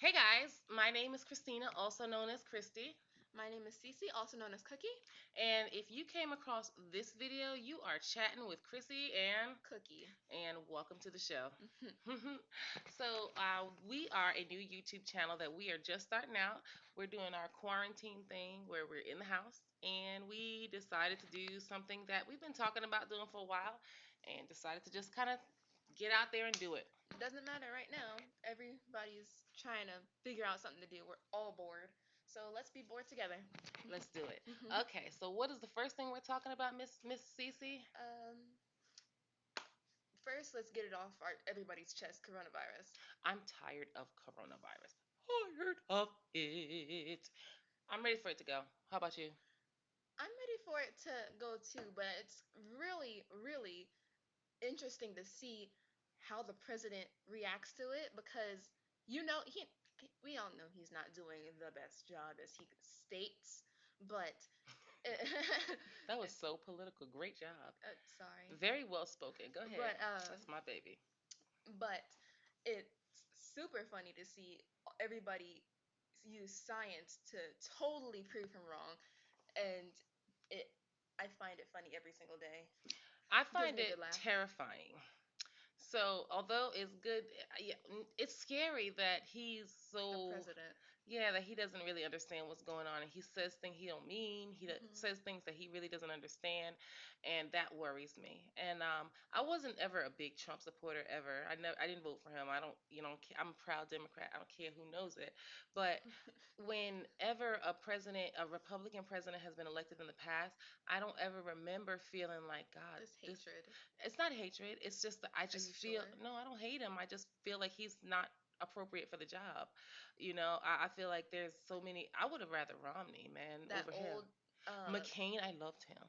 Hey guys, my name is Christina, also known as Christy. My name is Cece, also known as Cookie. And if you came across this video, you are chatting with Chrissy and Cookie. welcome to the show. So we are a new YouTube channel that we are just starting out. We're doing our quarantine thing where we're in the house, and we decided to do something that we've been talking about doing for a while, and decided to just kind of get out there and do it. Doesn't matter right now. Everybody's trying to figure out something to do. We're all bored. So let's be bored together. Let's do it. Okay, so what is the first thing we're talking about, Miss Cece? um, First, let's get it off everybody's chest. Coronavirus. I'm tired of coronavirus. Tired of it. I'm ready for it to go. How about you? I'm ready for it to go too, but it's really, really interesting to see how the president reacts to it because he we all know he's not doing the best job as he states, but That was so political. Great job. sorry, Very well spoken. Go ahead. but That's my baby. but it's super funny to see everybody use science to totally prove him wrong, and it I find it funny every single day. I Gives find me a good it laugh. terrifying. So, although it's good, yeah, it's scary that he's The so, president. yeah, that he doesn't really understand what's going on, and he says things he don't mean. Hmm. Says things that he really doesn't understand, and that worries me. And I wasn't ever a big Trump supporter ever. I didn't vote for him. I don't, I'm a proud Democrat. I don't care who knows it. But whenever a Republican president has been elected in the past, I don't ever remember feeling like, God, This this. hatred. It's not hatred. It's just that I Are just you feel, sure? no, I don't hate him. I just feel like he's not appropriate for the job. I feel like there's so many. I would have rather Romney, man, That over him. old uh McCain, I loved him.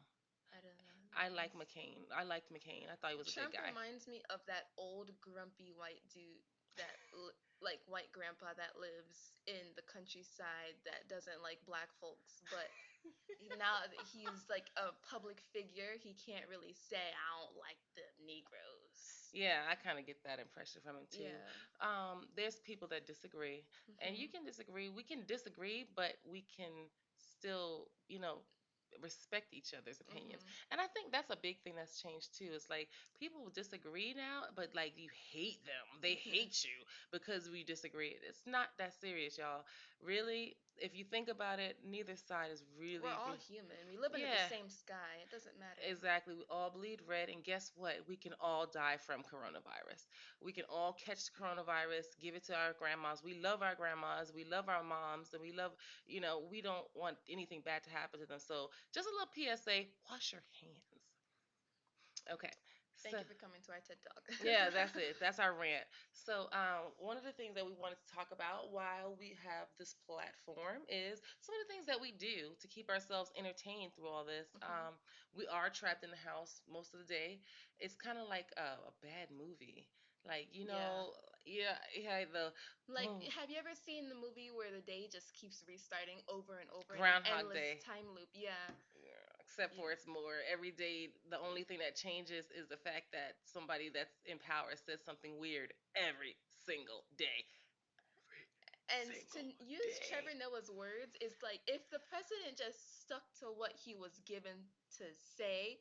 I don't know. I like Nice. McCain. I liked McCain. I thought he was a good Trump guy. reminds me of that old grumpy white dude like white grandpa that lives in the countryside that doesn't like black folks, but now that he's like a public figure, he can't really say I don't like the Negroes. Yeah, I kind of get that impression from him too. Yeah. There's people that disagree, and you Hmm. can disagree. We can disagree, but we can still, respect each other's opinions. Hmm. And I think that's a big thing that's changed too. It's like people disagree now, but like you hate them. They hate you because we disagree. It's not that serious, y'all. Really, if you think about it, neither side is We're really, all really. human. We live under the Yeah, same sky. It doesn't matter. exactly. We all bleed red, and guess what? We can all die from coronavirus. We can all catch the coronavirus, give it to our grandmas. We love our grandmas, we love our moms, and we love, we don't want anything bad to happen to them. So, just a little PSA, wash your hands. Okay. Thank So, you for coming to our TED Talk. yeah, that's it. That's our rant. So, one of the things that we wanted to talk about while we have this platform is some of the things that we do to keep ourselves entertained through all this. Hmm. We are trapped in the house most of the day. It's kind of like a bad movie. Like, Yeah. yeah, yeah, the Like, oh, have you ever seen the movie where the day just keeps restarting over and over in an Groundhog endless Day. time loop? Yeah. Yeah, except Yeah. for it's more every day. The only thing that changes is the fact that somebody that's in power says something weird every single day. And Single to use day. Trevor Noah's words, is like if the president just stuck to what he was given to say,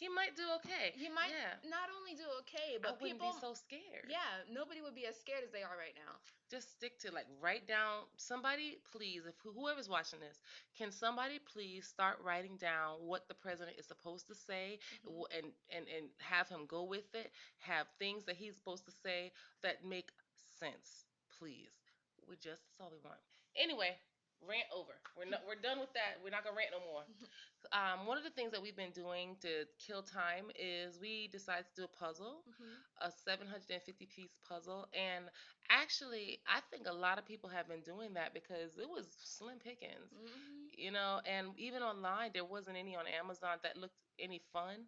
He might do okay. he might Yeah. not only do okay, I but wouldn't be people, so scared. yeah, nobody would be as scared as they are right now. Just stick to, like, write down, somebody please, if whoever's watching this, can somebody please start writing down what the president is supposed to say, Hmm. and have him go with it, have things that he's supposed to say that make sense, please. That's all we want. Anyway, rant over. We're done with that. We're not gonna rant no more. One of the things that we've been doing to kill time is we decided to do a puzzle, Hmm. a 750-piece puzzle. And actually, I think a lot of people have been doing that because it was slim pickings, Hmm. and even online, there wasn't any on Amazon that looked any fun.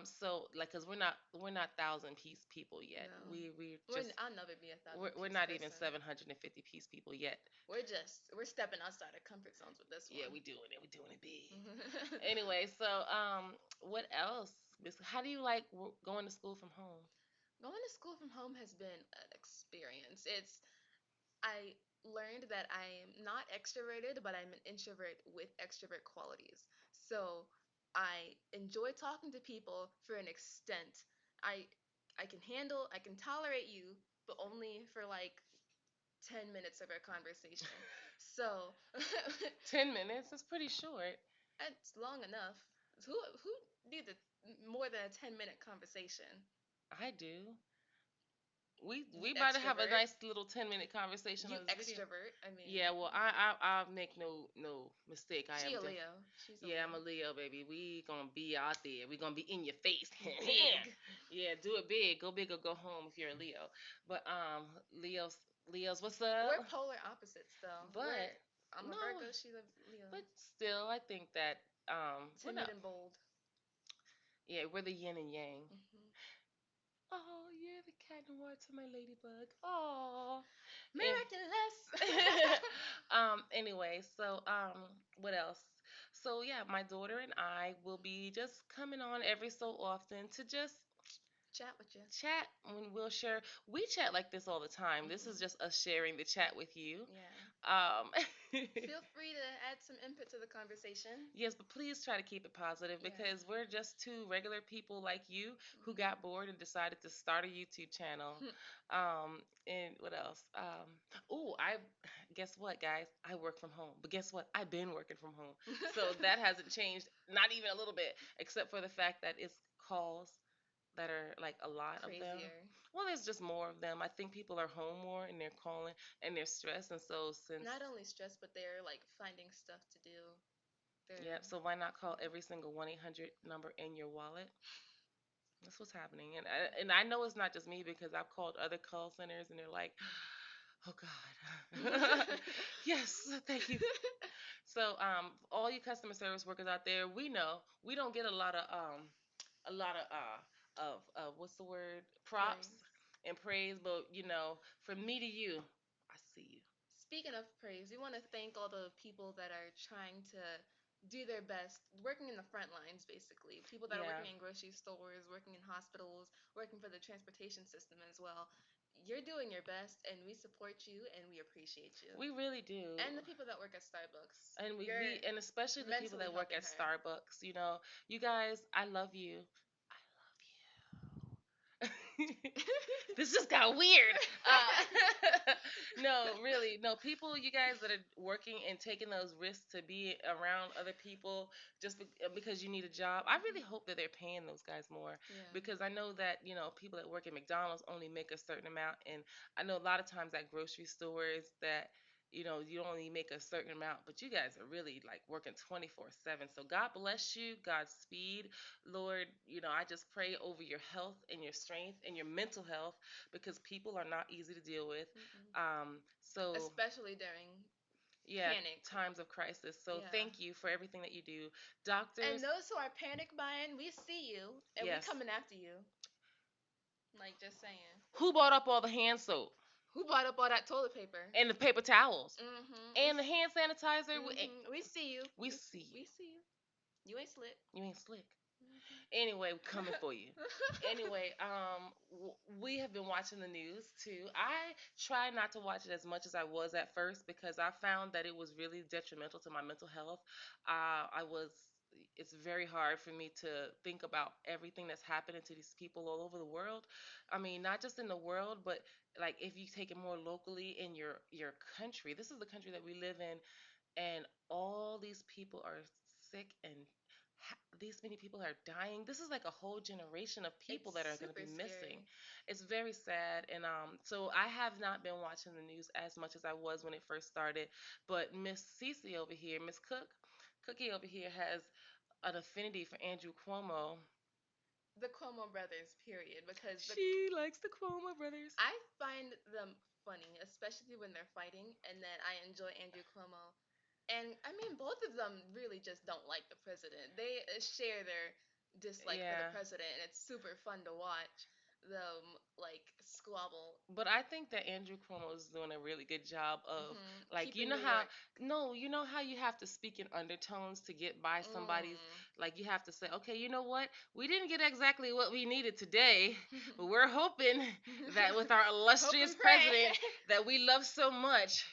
So like, cause we're not thousand-piece people yet. No, We just I'll never be a thousand we're piece not even person. 750-piece people yet. We're stepping outside our comfort zones with this Yeah, one. we doing it. We doing it big. Anyway, so what else? How do you like going to school from home? Going to school from home has been an experience. I learned that I'm not extroverted, but I'm an introvert with extrovert qualities. So I enjoy talking to people for an extent. I I can tolerate you, but only for like 10 minutes of our conversation. So 10 minutes is pretty short. it's long enough. Who needs a more than a 10-minute conversation? I do. We You about to have a extrovert. nice little 10-minute conversation You on this video. extrovert. I mean, Yeah, well, I make no mistake. I she am a def. Leo. She's a Yeah, Leo. I'm a Leo, baby. We gonna be out there. We gonna be in your face. Big. Yeah, do it big. Go big or go home if you're a Leo. But Leos, what's up? We're polar opposites, though. But I'm a no, Virgo. She's a Leo. but still, I think that we're Timid not. and bold. Yeah, we're the yin and yang. Hmm. Oh, you're the cat noir to my ladybug. Oh. Miraculous. Anyway, so what else? So yeah, my daughter and I will be just coming on every so often to just Chat with you. chat when we'll share. We chat like this all the time. This is Hmm. just us sharing the chat with you. Yeah. Um Feel free to add some input to the conversation. Yes, but please try to keep it positive Yeah. because we're just two regular people like you who Hmm. got bored and decided to start a YouTube channel. And what else? Oh, I guess what, guys? I work from home. But guess what? I've been working from home. So that hasn't changed, not even a little bit, except for the fact that it's calls that are like a lot of them. Crazier. Well, there's just more of them. I think people are home more and they're calling and they're stressed. And so since Not only stressed, but they're like finding stuff to do. yeah, They're so why not call every single 1-800 number in your wallet? That's what's happening. And I know it's not just me because I've called other call centers and they're like, "Oh God." Yes, thank you. So, all you customer service workers out there, we know we don't get a lot of what's the word, props praise. and praise, but from me to you, I see you. Speaking of praise, we want to thank all the people that are trying to do their best, working in the front lines, basically. People that are Yeah, working in grocery stores, working in hospitals, working for the transportation system as well. You're doing your best, and we support you and we appreciate you. we really do. And the people that work at Starbucks. And You're and especially the people mentally that work helping at her. Starbucks, you guys, I love you. I love you. This just got weird. No, really, no. People, you guys that are working and taking those risks to be around other people just because you need a job, I really Mhm. hope that they're paying those guys more Yeah. because I know that people that work at McDonald's only make a certain amount, and I know a lot of times at grocery stores that you only make a certain amount, but you guys are really like working 24/7. So God bless you, Godspeed, Lord. I just pray over your health and your strength and your mental health because people are not easy to deal with. Mm-mm. So Especially during yeah, panic. times of crisis. So Yeah. thank you for everything that you do, And doctors. those who are panic buying, we see you and we Yes. coming after you. Like just saying. Who bought up all the hand soap Who bought up all that toilet paper? and the paper towels Mm-hmm. and the hand sanitizer? We see you. We see you. We see you. You ain't slick. You ain't slick. Mm-hmm. Anyway, we're coming for you. Anyway, we have been watching the news too. I try not to watch it as much as I was at first because I found that it was really detrimental to my mental health. I was. It's very hard for me to think about everything that's happening to these people all over the world. I mean, not just in the world, but like if you take it more locally in your country. This is the country that we live in, and all these people are sick and these many people are dying. This is like a whole generation of people It's that are going to super be missing. scary. It's very sad, and so I have not been watching the news as much as I was when it first started. But Miss Cece over here, Miss Cookie over here, has an affinity for Andrew Cuomo. The Cuomo brothers, period. Because She likes the Cuomo brothers. I find them funny, especially when they're fighting, and then I enjoy Andrew Cuomo. And I mean, both of them really just don't like the president. They share their dislike for the Yeah, president, and it's super fun to watch. like squabble. But I think that Andrew Cuomo is doing a really good job of, like, you Keeping know New how, York. no, you know how you have to speak in undertones to get by somebody's, Mm. like, you have to say, okay, you know what, we didn't get exactly what we needed today, but we're hoping that with our Hope illustrious and pray. president that we love so much,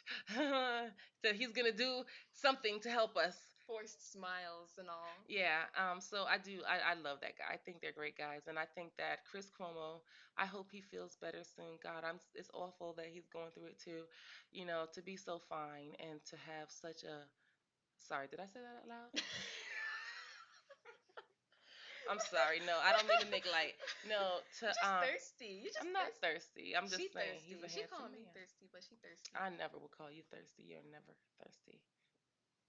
that he's gonna do something to help us. Forced smiles and all. Yeah, so I love that guy. I think they're great guys, and I think that Chris Cuomo, I hope he feels better soon. God, it's awful that he's going through it too, to be so fine and to have such a, sorry, did I say that out loud? I'm sorry. No, I don't mean to make light. No, You're just thirsty. You're just I'm not thirsty. thirsty. I'm She just saying he's thirsty. a She handsome called me man. thirsty, but she thirsty. I never will call you thirsty. You're never thirsty.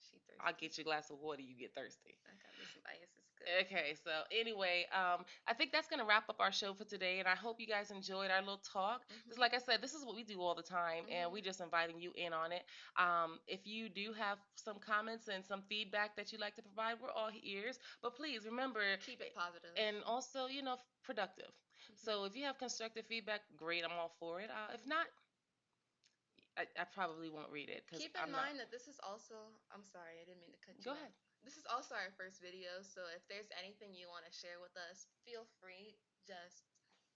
She I'll thirsty. get you a glass of water, you get thirsty. I got me some ice. It's good. Okay, so anyway, I think that's gonna wrap up our show for today, and I hope you guys enjoyed our little talk. Just Mhm. like I said, this is what we do all the time, and we Mhm. just inviting you in on it. If you do have some comments and some feedback that you'd like to provide, we're all ears. But please remember, Keep it positive. and also, productive. Mhm. So if you have constructive feedback, great, I'm all for it. If not, I probably won't read it because Keep in I'm not. mind that this is also, I'm sorry, I didn't mean to cut Go you off. ahead. This is also our first video, so if there's anything you want to share with us, feel free. Just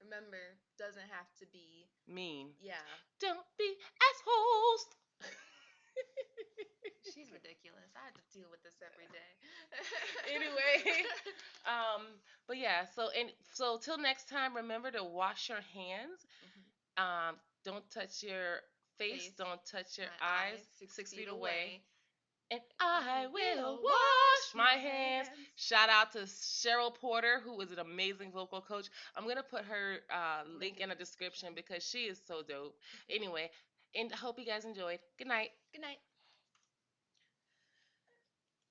remember, doesn't have to be, Mean. yeah. Don't be assholes. She's ridiculous. I have to deal with this every day. Anyway, um, but yeah. So till next time, remember to wash your hands. Mhm. Don't touch your face. Face, Don't touch your my eyes. eyes, six 6 feet feet away. away. And I I will will wash wash my my hands. hands. Shout out to Cheryl Porter, who is an amazing vocal coach. I'm gonna put her Link link in in the the description description. because she is so dope. Mhm. Anyway, and I hope you guys enjoyed. Good night. Good night.